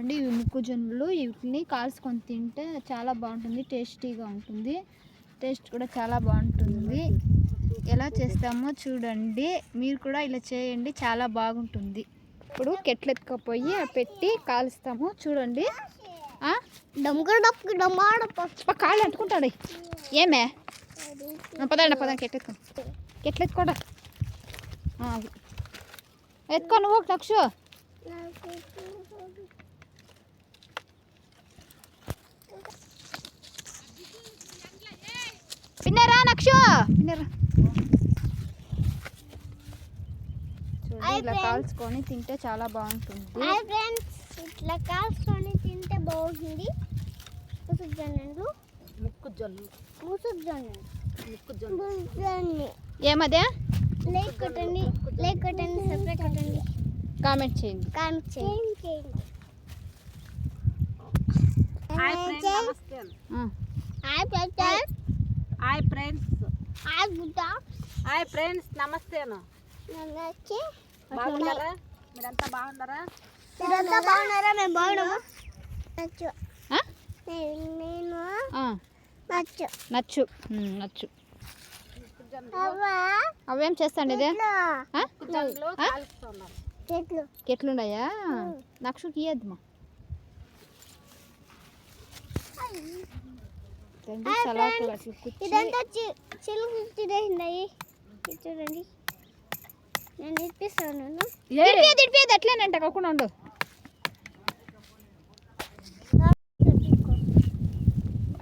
చూడండి ఇవి మొక్కజొన్నలు. వీటిని కాల్చుకొని తింటే చాలా బాగుంటుంది, టేస్టీగా ఉంటుంది. టేస్ట్ కూడా చాలా బాగుంటుంది. ఎలా చేస్తామో చూడండి, మీరు కూడా ఇలా చేయండి, చాలా బాగుంటుంది. ఇప్పుడు కెట్లెత్తుకపోయి పెట్టి కాలుస్తాము చూడండి. కాళ్ళు అంటుకుంటాడు. ఏమే పదండి కెట్లెత్తుకోడా ఎత్తుకో నువ్వు నక్షు. పిన్నరా నక్షు పిన్నరా. చూడండి ఇలా కాల్చుకొని తింటే చాలా బాగుంటుంది. ఇట్లా కాల్చుకొని తింటే బాగుంటుంది. ఏమదే లైక్ కొట్టండి, సబ్స్క్రైబ్ కొట్టండి, కామెంట్ చేయండి. హాయ్ ఫ్రెండ్స్ నమస్తే. బాగున్నారా? మీరంతా బాగున్నారా? మేము బాగున్నాము. నచ్చు అవేం చేస్తాండి ఇదే కెట్లున్నాయా? నక్షుకి ఇయ్యద్దమ్మా. ఇదంతా చూడండి, నేను ఇప్పిస్తాను. ఎట్లేనంట కాకుండా ఉండు.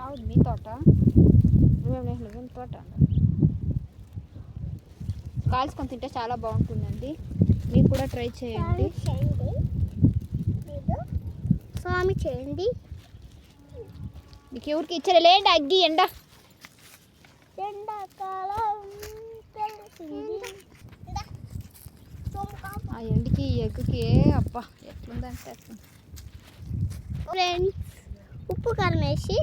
అవును మీ తోట, నువ్వేం తోట. కాల్చుకొని తింటే చాలా బాగుంటుందండి, మీరు కూడా ట్రై చేయండి. స్వామి చేయండి. మీకు ఎవరికి ఇచ్చారు లేండి అగ్గి ఎండ. ఆ ఎండికి ఎగ్గుకి అబ్బా ఎట్లుందంటే ఫ్రెండ్స్ ఉప్పు కారం వేసి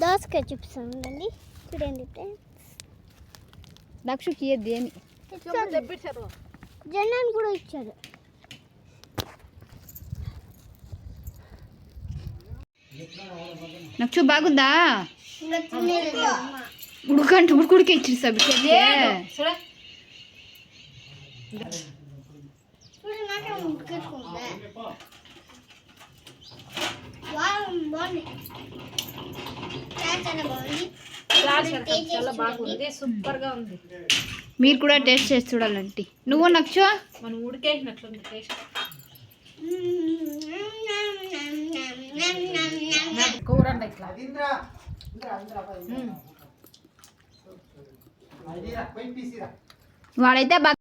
దోసకాయ చూపిస్తానండి. చూడండి ఫ్రెండ్స్. నక్షుకి ఇయ్యద్ది అని జనాన్ని కూడా ఇచ్చారు. నక్షు బాగుందా? ఉడుకుడికి ఇచ్చి సబ్ సూపర్ గా ఉంది. మీరు కూడా టేస్ట్ చేసి చూడాలంటే. నువ్వు నక్షు మనం ఉడికేసినట్లుంది టేస్ట్. కూరండి ఇట్లా వాడైతే బాగా